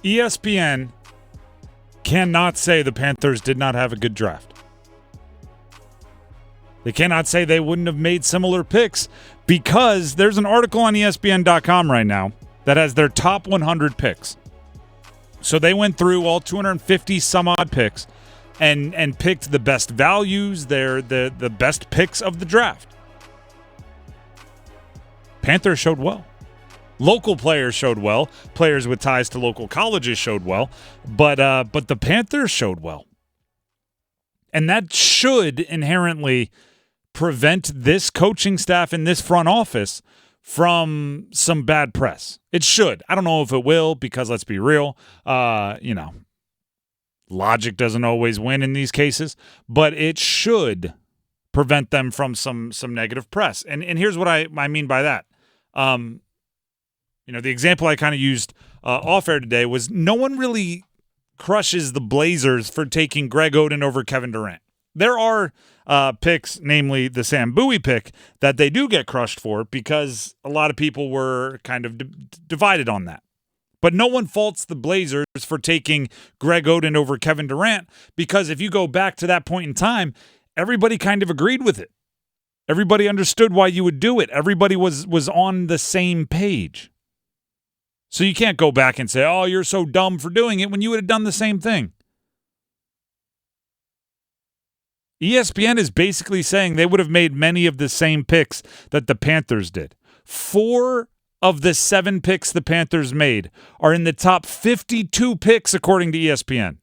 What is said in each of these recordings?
ESPN cannot say the Panthers did not have a good draft. They cannot say they wouldn't have made similar picks because there's an article on ESPN.com right now that has their top 100 picks. So they went through all 250 some odd picks and picked the best values, the best picks of the draft. Panthers showed well. Local players showed well. Players with ties to local colleges showed well. But the Panthers showed well. And that should inherently prevent this coaching staff and this front office from some bad press. It should. I don't know if it will because, let's be real, logic doesn't always win in these cases, but it should prevent them from some negative press. And here's what I mean by that. The example I kind of used off air today was no one really crushes the Blazers for taking Greg Oden over Kevin Durant. There are picks, namely the Sam Bowie pick, that they do get crushed for because a lot of people were kind of divided on that. But no one faults the Blazers for taking Greg Oden over Kevin Durant because if you go back to that point in time, everybody kind of agreed with it. Everybody understood why you would do it. Everybody was on the same page. So you can't go back and say, oh, you're so dumb for doing it when you would have done the same thing. ESPN is basically saying they would have made many of the same picks that the Panthers did. 4 of the 7 picks the Panthers made are in the top 52 picks according to ESPN.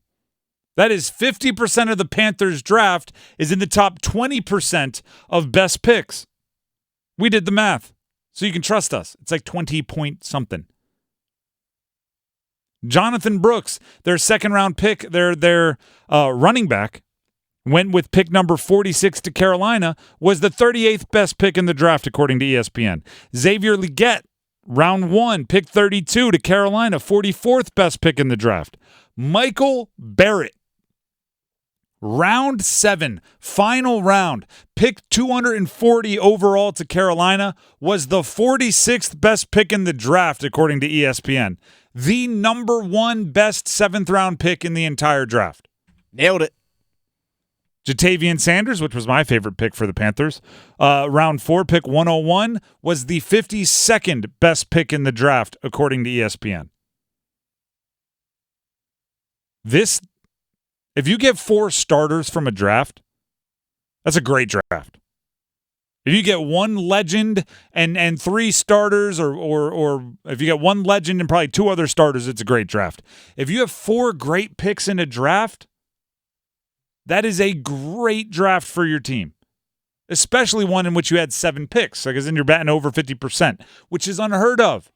That is 50% of the Panthers draft is in the top 20% of best picks. We did the math, so you can trust us. It's like 20 point something. Jonathan Brooks, their second-round pick, their running back, went with pick number 46 to Carolina, was the 38th best pick in the draft, according to ESPN. Xavier Legette, round 1, pick 32 to Carolina, 44th best pick in the draft. Michael Barrett, round 7, final round, pick 240 overall to Carolina, was the 46th best pick in the draft, according to ESPN. The number 1 best 7th-round pick in the entire draft. Nailed it. Jatavian Sanders, which was my favorite pick for the Panthers, round 4, pick 101, was the 52nd best pick in the draft, according to ESPN. If you get 4 starters from a draft, that's a great draft. If you get 1 legend and 3 starters, or if you get 1 legend and probably 2 other starters, it's a great draft. If you have 4 great picks in a draft, that is a great draft for your team, especially one in which you had 7 picks, because then you're batting over 50%, which is unheard of.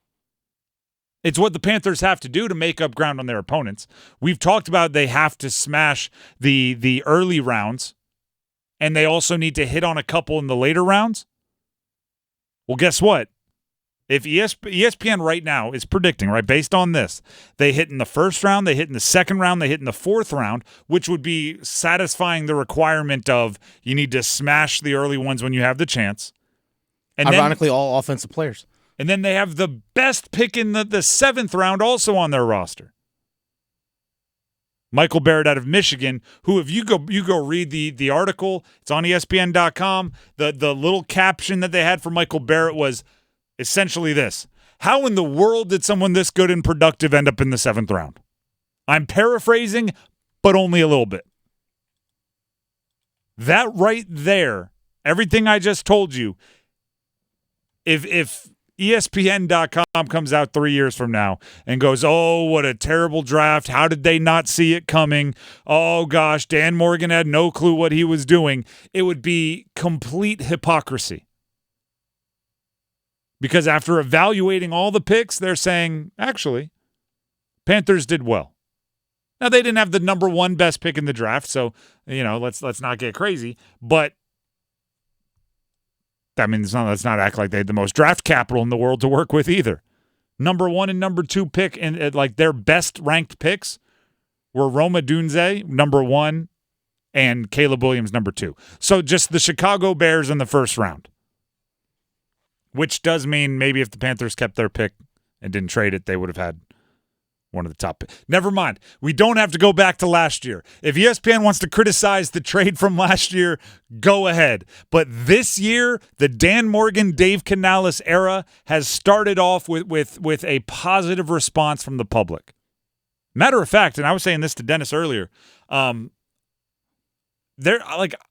It's what the Panthers have to do to make up ground on their opponents. We've talked about they have to smash the early rounds, and they also need to hit on a couple in the later rounds. Well, guess what? If ESPN right now is predicting, right, based on this, they hit in the first round, they hit in the second round, they hit in the 4th round, which would be satisfying the requirement of you need to smash the early ones when you have the chance. And ironically, all offensive players. And then they have the best pick in the 7th round also on their roster. Michael Barrett out of Michigan, who if you go read the article, it's on ESPN.com, the little caption that they had for Michael Barrett was essentially this: how in the world did someone this good and productive end up in the 7th round? I'm paraphrasing, but only a little bit. That right there, everything I just told you, if ESPN.com comes out 3 years from now and goes, oh, what a terrible draft. How did they not see it coming? Oh, gosh, Dan Morgan had no clue what he was doing. It would be complete hypocrisy. Because after evaluating all the picks, they're saying, actually, Panthers did well. Now, they didn't have the number 1 best pick in the draft, so, let's not get crazy. But I mean, let's not act like they had the most draft capital in the world to work with either. Number 1 and number 2 pick, and like their best ranked picks were Roma Dunze, number 1, and Caleb Williams, number 2. So just the Chicago Bears in the first round, which does mean maybe if the Panthers kept their pick and didn't trade it, they would have had One of the top. Never mind. We don't have to go back to last year. If ESPN wants to criticize the trade from last year, go ahead. But this year, the Dan Morgan, Dave Canales era has started off with a positive response from the public. Matter of fact, and I was saying this to Dennis earlier, I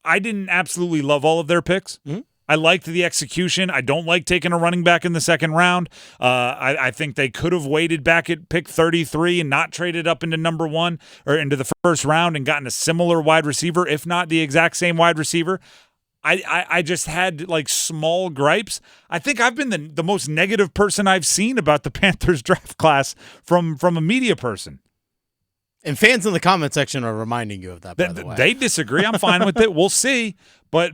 didn't absolutely love all of their picks. Mm-hmm. I liked the execution. I don't like taking a running back in the second round. I think they could have waited back at pick 33 and not traded up into number 1 or into the first round and gotten a similar wide receiver, if not the exact same wide receiver. I just had like small gripes. I think I've been the most negative person I've seen about the Panthers draft class from a media person. And fans in the comment section are reminding you of that, by the way. They disagree. I'm fine with it. We'll see. But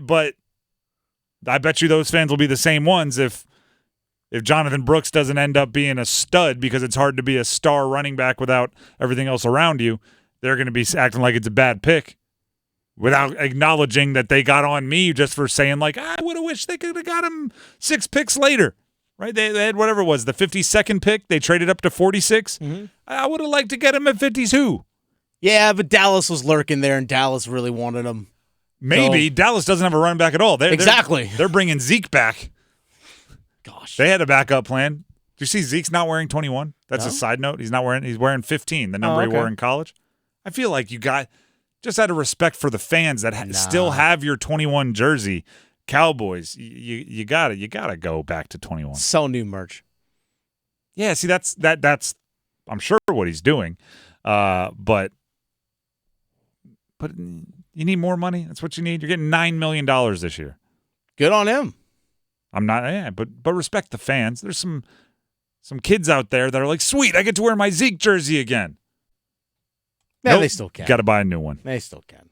I bet you those fans will be the same ones if Jonathan Brooks doesn't end up being a stud, because it's hard to be a star running back without everything else around you. They're going to be acting like it's a bad pick without acknowledging that they got on me just for saying, like, I would have wished they could have got him 6 picks later. Right? They had whatever it was, the 52nd pick. They traded up to 46. Mm-hmm. I would have liked to get him at 52. Yeah, but Dallas was lurking there, and Dallas really wanted him. Maybe. So, Dallas doesn't have a running back at all. Exactly. They're bringing Zeke back. Gosh. They had a backup plan. Do you see Zeke's not wearing 21? That's a side note. He's wearing 15, the number he wore in college. I feel like you got, just out of respect for the fans that still have your 21 jersey, Cowboys, you gotta go back to 21. Sell new merch. Yeah, see, that's I'm sure what he's doing. But you need more money. That's what you need. You're getting $9 million this year. Good on him. I'm not, but respect the fans. There's some kids out there that are like, sweet, I get to wear my Zeke jersey again. Yeah, nope, they still can. Got to buy a new one. They still can.